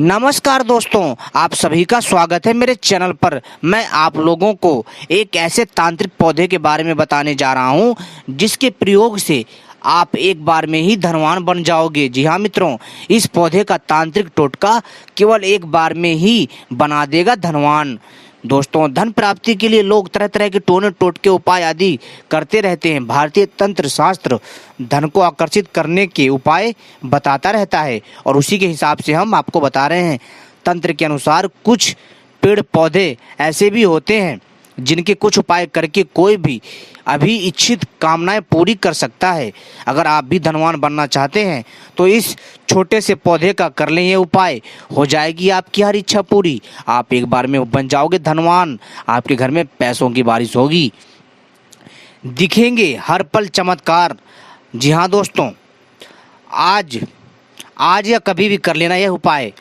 नमस्कार दोस्तों, आप सभी का स्वागत है मेरे चैनल पर। मैं आप लोगों को एक ऐसे तांत्रिक पौधे के बारे में बताने जा रहा हूं जिसके प्रयोग से आप एक बार में ही धनवान बन जाओगे। जी हाँ मित्रों, इस पौधे का तांत्रिक टोटका केवल एक बार में ही बना देगा धनवान। दोस्तों, धन प्राप्ति के लिए लोग तरह तरह के टोने टोटके उपाय आदि करते रहते हैं। भारतीय तंत्र शास्त्र धन को आकर्षित करने के उपाय बताता रहता है और उसी के हिसाब से हम आपको बता रहे हैं। तंत्र के अनुसार कुछ पेड़ पौधे ऐसे भी होते हैं जिनके कुछ उपाय करके कोई भी अभी इच्छित कामनाएं पूरी कर सकता है। अगर आप भी धनवान बनना चाहते हैं तो इस छोटे से पौधे का कर लें ये उपाय, हो जाएगी आपकी हर इच्छा पूरी। आप एक बार में बन जाओगे धनवान। आपके घर में पैसों की बारिश होगी, दिखेंगे हर पल चमत्कार। जी हाँ दोस्तों, आज या कभी भी कर लेना यह उपाय।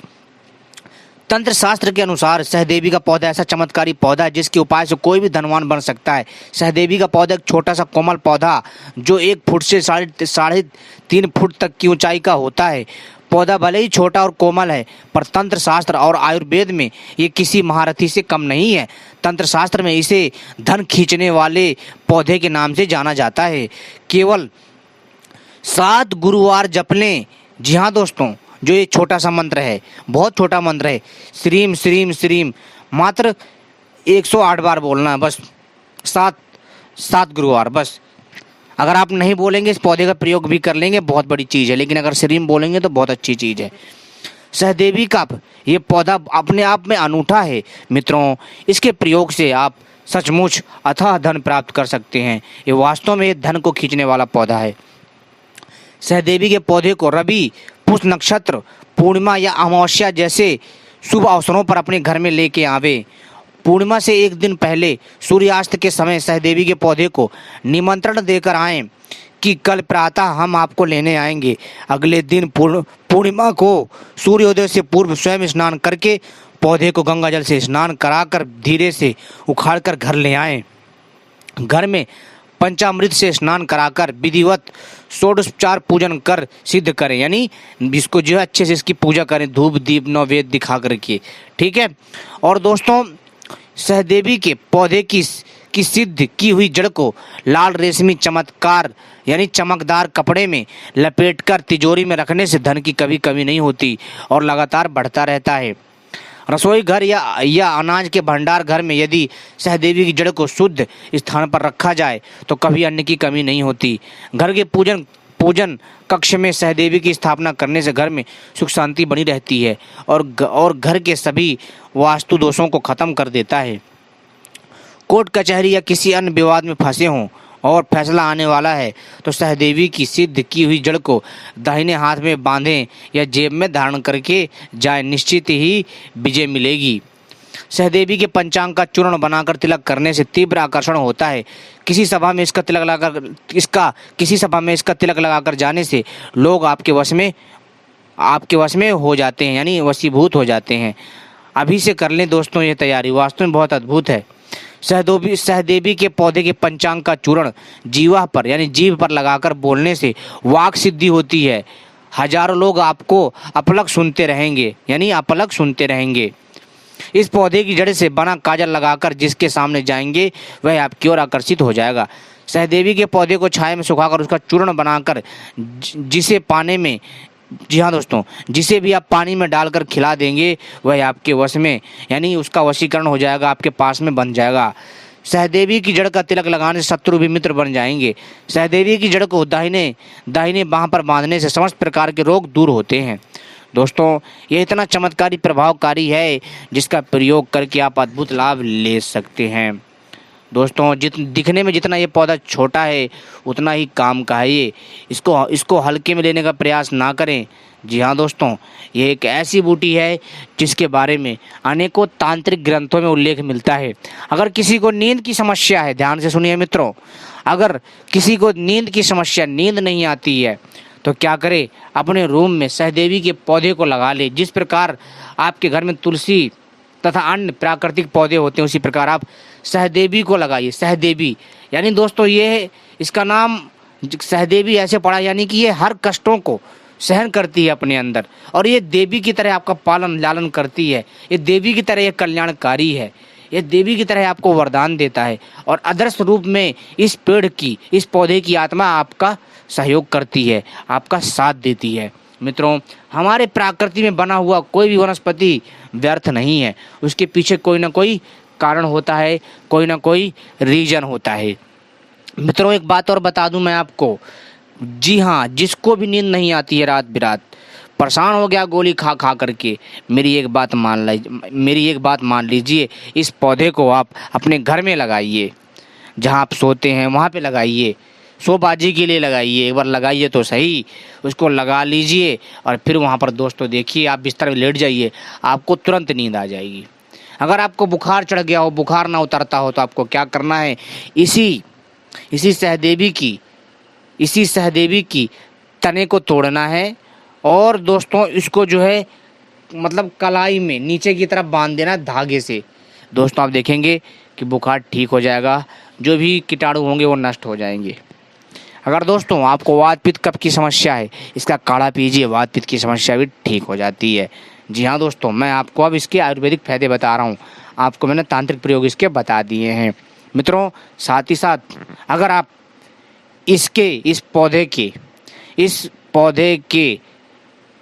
तंत्र शास्त्र के अनुसार सहदेवी का पौधा ऐसा चमत्कारी पौधा है जिसके उपाय से कोई भी धनवान बन सकता है। सहदेवी का पौधा एक छोटा सा कोमल पौधा जो 1 फुट से साढ़े 3 फुट तक की ऊंचाई का होता है। पौधा भले ही छोटा और कोमल है, पर तंत्र शास्त्र और आयुर्वेद में ये किसी महारथी से कम नहीं है। तंत्र शास्त्र में इसे धन खींचने वाले पौधे के नाम से जाना जाता है। केवल 7 गुरुवार जप लें। जी हाँ दोस्तों, जो ये छोटा सा मंत्र है, बहुत छोटा मंत्र है, श्रीम श्रीम श्रीम, मात्र 108 बार बोलना है बस। 7 गुरुवार बस। अगर आप नहीं बोलेंगे, इस पौधे का प्रयोग भी कर लेंगे, बहुत बड़ी चीज़ है, लेकिन अगर श्रीम बोलेंगे तो बहुत अच्छी चीज़ है। सहदेवी का ये पौधा अपने आप में अनूठा है मित्रों। इसके प्रयोग से आप सचमुच अथाह धन प्राप्त कर सकते हैं। ये वास्तव में धन को खींचने वाला पौधा है। सहदेवी के पौधे को रवि, पुष्य नक्षत्र, पूर्णिमा या अमावस्या जैसे शुभ अवसरों पर अपने घर में लेके आवे। पूर्णिमा से एक दिन पहले सूर्यास्त के समय सहदेवी के पौधे को निमंत्रण देकर आएं कि कल प्रातः हम आपको लेने आएंगे। अगले दिन पूर्णिमा को सूर्योदय से पूर्व स्वयं स्नान करके पौधे को गंगा जल से स्नान कराकर धीरे से उखाड़कर घर ले आएं। घर में पंचामृत से स्नान कराकर विधिवत षोडशोपचार पूजन कर सिद्ध करें, यानी इसको जो है अच्छे से इसकी पूजा करें, धूप दीप नैवेद्य दिखा करके, ठीक है। और दोस्तों, सहदेवी के पौधे की सिद्ध की हुई जड़ को लाल रेशमी चमत्कार यानी चमकदार कपड़े में लपेटकर तिजोरी में रखने से धन की कभी कमी नहीं होती और लगातार बढ़ता रहता है। रसोई घर या अनाज के भंडार घर में यदि सहदेवी की जड़ को शुद्ध स्थान पर रखा जाए तो कभी अन्न की कमी नहीं होती। घर के पूजन कक्ष में सहदेवी की स्थापना करने से घर में सुख शांति बनी रहती है और घर के सभी वास्तु दोषों को खत्म कर देता है। कोर्ट कचहरी या किसी अन्य विवाद में फंसे हों और फैसला आने वाला है तो सहदेवी की सिद्ध की हुई जड़ को दाहिने हाथ में बांधें या जेब में धारण करके जाए, निश्चित ही विजय मिलेगी। सहदेवी के पंचांग का चूर्ण बनाकर तिलक करने से तीव्र आकर्षण होता है। किसी सभा में इसका तिलक लगाकर जाने से लोग आपके वश में हो जाते हैं, यानी वशीभूत हो जाते हैं। अभी से कर लें दोस्तों ये तैयारी, वास्तव में बहुत अद्भुत है। सहदेवी के पौधे के पंचांग का चूर्ण जीवा पर यानी जीभ पर लगाकर बोलने से वाक सिद्धि होती है। हजारों लोग आपको अपलक सुनते रहेंगे। इस पौधे की जड़ से बना काजल लगाकर जिसके सामने जाएंगे वह आपकी ओर आकर्षित हो जाएगा। सहदेवी के पौधे को छाया में सुखाकर उसका चूर्ण बनाकर जी हाँ दोस्तों, जिसे भी आप पानी में डालकर खिला देंगे वह आपके वश में, यानी उसका वशीकरण हो जाएगा, आपके पास में बन जाएगा। सहदेवी की जड़ का तिलक लगाने से शत्रु भी मित्र बन जाएंगे। सहदेवी की जड़ को दाहिने बाह पर बांधने से समस्त प्रकार के रोग दूर होते हैं। दोस्तों, ये इतना चमत्कारी प्रभावकारी है जिसका प्रयोग करके आप अद्भुत लाभ ले सकते हैं। दोस्तों, दिखने में जितना ये पौधा छोटा है उतना ही काम का है ये। इसको हल्के में लेने का प्रयास ना करें। जी हाँ दोस्तों, ये एक ऐसी बूटी है जिसके बारे में अनेकों तांत्रिक ग्रंथों में उल्लेख मिलता है। अगर किसी को नींद की समस्या है, ध्यान से सुनिए मित्रों, अगर किसी को नींद की समस्या, नींद नहीं आती है तो क्या करे, अपने रूम में सहदेवी के पौधे को लगा ले। जिस प्रकार आपके घर में तुलसी तथा अन्य प्राकृतिक पौधे होते हैं उसी प्रकार आप सहदेवी को लगाइए। सहदेवी यानी दोस्तों, ये इसका नाम सहदेवी ऐसे पड़ा, यानी कि ये हर कष्टों को सहन करती है अपने अंदर, और ये देवी की तरह आपका पालन लालन करती है। ये देवी की तरह ये कल्याणकारी है। ये देवी की तरह आपको वरदान देता है, और आदर्श रूप में इस पेड़ की, इस पौधे की आत्मा आपका सहयोग करती है, आपका साथ देती है। मित्रों, हमारे प्रकृति में बना हुआ कोई भी वनस्पति व्यर्थ नहीं है, उसके पीछे कोई ना कोई कारण होता है, कोई ना कोई रीजन होता है। मित्रों, एक बात और बता दूं मैं आपको, जी हाँ, जिसको भी नींद नहीं आती है रात बिरात, परेशान हो गया गोली खा खा करके, मेरी एक बात मान लीजिए, इस पौधे को आप अपने घर में लगाइए, जहाँ आप सोते हैं वहाँ पे लगाइए, शोबाजी के लिए लगाइए, एक बार लगाइए तो सही, उसको लगा लीजिए और फिर वहाँ पर दोस्तों देखिए, आप बिस्तर में लेट जाइए, आपको तुरंत नींद आ जाएगी। अगर आपको बुखार चढ़ गया हो, बुखार ना उतरता हो, तो आपको क्या करना है, इसी सहदेवी की तने को तोड़ना है, और दोस्तों इसको जो है मतलब कलाई में नीचे की तरफ बांध देना धागे से। दोस्तों आप देखेंगे कि बुखार ठीक हो जाएगा, जो भी कीटाणु होंगे वो नष्ट हो जाएंगे। अगर दोस्तों आपको वात पित्त कफ की समस्या है, इसका काढ़ा पीजिए, वात पित्त की समस्या भी ठीक हो जाती है। जी हाँ दोस्तों, मैं आपको अब इसके आयुर्वेदिक फायदे बता रहा हूँ, आपको मैंने तांत्रिक प्रयोग इसके बता दिए हैं। मित्रों, साथ ही साथ अगर आप इस पौधे के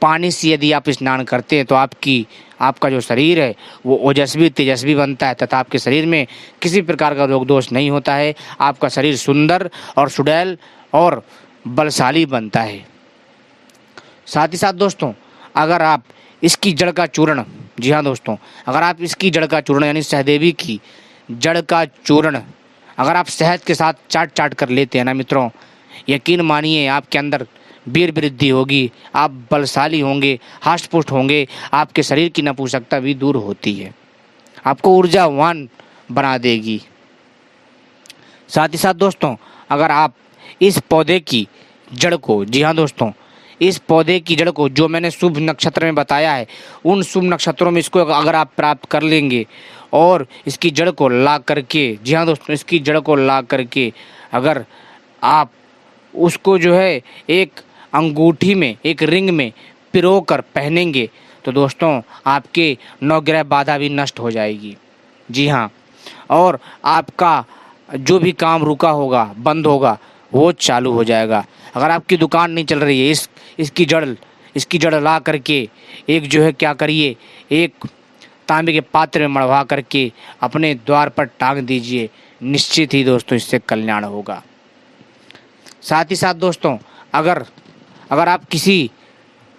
पानी से यदि आप स्नान करते हैं, तो आपका जो शरीर है वो ओजस्वी तेजस्वी बनता है, तथा आपके शरीर में किसी प्रकार का रोग दोष नहीं होता है। आपका शरीर सुंदर और सुडैल और बलशाली बनता है। साथ ही साथ दोस्तों, अगर आप इसकी जड़ का चूर्ण, जी हाँ दोस्तों, अगर आप इसकी जड़ का चूर्ण यानी सहदेवी की जड़ का चूर्ण अगर आप शहद के साथ चाट कर लेते हैं ना मित्रों, यकीन मानिए आपके अंदर वीर वृद्धि होगी, आप बलशाली होंगे, हष्ट पुष्ट होंगे, आपके शरीर की नपुंसकता भी दूर होती है, आपको ऊर्जावान बना देगी। साथ ही साथ दोस्तों, अगर आप इस पौधे की जड़ को, जी हाँ दोस्तों, इस पौधे की जड़ को जो मैंने शुभ नक्षत्र में बताया है, उन शुभ नक्षत्रों में इसको अगर आप प्राप्त कर लेंगे और इसकी जड़ को ला करके, जी हाँ दोस्तों, इसकी जड़ को ला करके अगर आप उसको जो है एक अंगूठी में, एक रिंग में पिरो कर पहनेंगे, तो दोस्तों आपके नवग्रह बाधा भी नष्ट हो जाएगी। जी हाँ, और आपका जो भी काम रुका होगा, बंद होगा, वो चालू हो जाएगा। अगर आपकी दुकान नहीं चल रही है, इसकी जड़ ला करके एक जो है क्या करिए, एक तांबे के पात्र में मढ़वा करके अपने द्वार पर टांग दीजिए, निश्चित ही दोस्तों इससे कल्याण होगा। साथ ही साथ दोस्तों, अगर आप किसी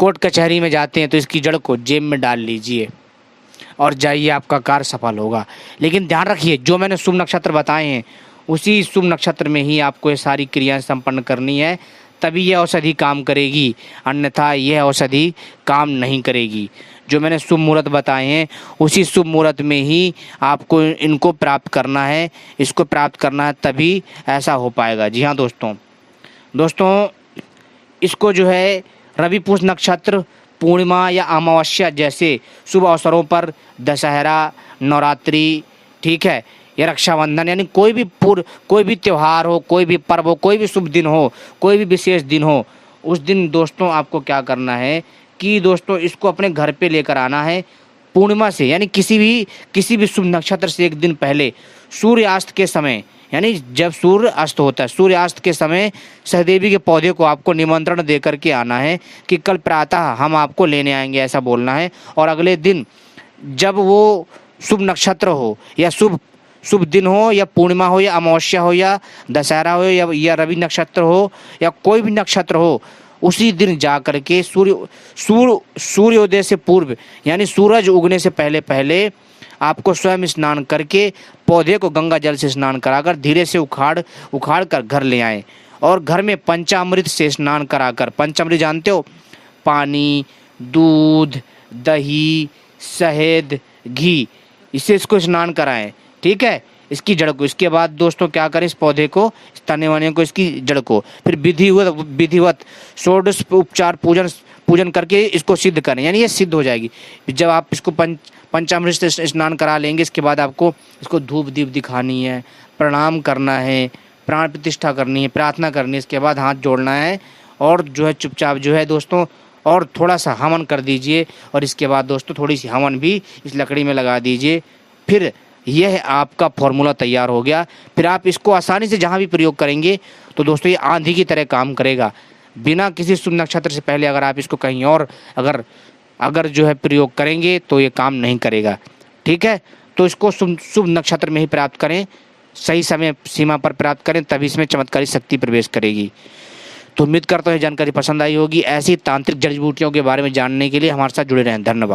कोर्ट कचहरी में जाते हैं, तो इसकी जड़ को जेब में डाल लीजिए और जाइए, आपका कार्य सफल होगा। लेकिन ध्यान रखिए, जो मैंने शुभ नक्षत्र बताए हैं, उसी शुभ नक्षत्र में ही आपको ये सारी क्रियाएं संपन्न करनी है, तभी यह औषधि काम करेगी, अन्यथा यह औषधि काम नहीं करेगी। जो मैंने शुभ मुहूर्त बताए हैं, उसी शुभ मुहूर्त में ही आपको इनको प्राप्त करना है, इसको प्राप्त करना है, तभी ऐसा हो पाएगा। जी हाँ दोस्तों, इसको जो है रवि पुष्य नक्षत्र, पूर्णिमा या अमावस्या जैसे शुभ अवसरों पर, दशहरा, नवरात्रि, ठीक है, या रक्षाबंधन, यानी कोई भी त्यौहार हो, कोई भी पर्व हो, कोई भी शुभ दिन हो, कोई भी विशेष दिन हो, उस दिन दोस्तों आपको क्या करना है कि दोस्तों इसको अपने घर पे लेकर आना है। पूर्णिमा से यानी किसी भी शुभ नक्षत्र से एक दिन पहले सूर्यास्त के समय, यानी जब सूर्य अस्त होता है, सूर्यास्त के समय सहदेवी के पौधे को आपको निमंत्रण दे करके आना है कि कल प्रातः हम आपको लेने आएंगे, ऐसा बोलना है। और अगले दिन जब वो शुभ नक्षत्र हो या शुभ दिन हो, या पूर्णिमा हो, या अमावस्या हो, या दशहरा हो, या रवि नक्षत्र हो, या कोई भी नक्षत्र हो, उसी दिन जा करके सूर्योदय से पूर्व यानी सूरज उगने से पहले आपको स्वयं स्नान करके पौधे को गंगा जल से स्नान कराकर धीरे से उखाड़ कर घर ले आएं, और घर में पंचामृत से स्नान कराकर, पंचामृत जानते हो, पानी, दूध, दही, शहद, घी, इसको स्नान कराएं, ठीक है, इसकी जड़ को। इसके बाद दोस्तों क्या करें, इस पौधे को, इस तने वाने को, इसकी जड़ को फिर विधिवत षोडश उपचार पूजन करके इसको सिद्ध करें, यानी ये सिद्ध हो जाएगी। जब आप इसको पंचामृत से स्नान करा लेंगे, इसके बाद आपको इसको धूप दीप दिखानी है, प्रणाम करना है, प्राण प्रतिष्ठा करनी है, प्रार्थना करनी है, इसके बाद हाथ जोड़ना है, और जो है चुपचाप जो है दोस्तों और थोड़ा सा हवन कर दीजिए और इसके बाद दोस्तों थोड़ी सी हवन भी इस लकड़ी में लगा दीजिए। फिर यह आपका फॉर्मूला तैयार हो गया। फिर आप इसको आसानी से जहाँ भी प्रयोग करेंगे तो दोस्तों ये आंधी की तरह काम करेगा। बिना किसी शुभ नक्षत्र से पहले अगर आप इसको कहीं और अगर जो है प्रयोग करेंगे तो ये काम नहीं करेगा। ठीक है, तो इसको शुभ नक्षत्र में ही प्राप्त करें, सही समय सीमा पर प्राप्त करें, तभी इसमें चमत्कारी शक्ति प्रवेश करेगी। तो उम्मीद करता हूँ ये जानकारी पसंद आई होगी। ऐसी तांत्रिक जड़ी बूटियों के बारे में जानने के लिए हमारे साथ जुड़े रहें। धन्यवाद।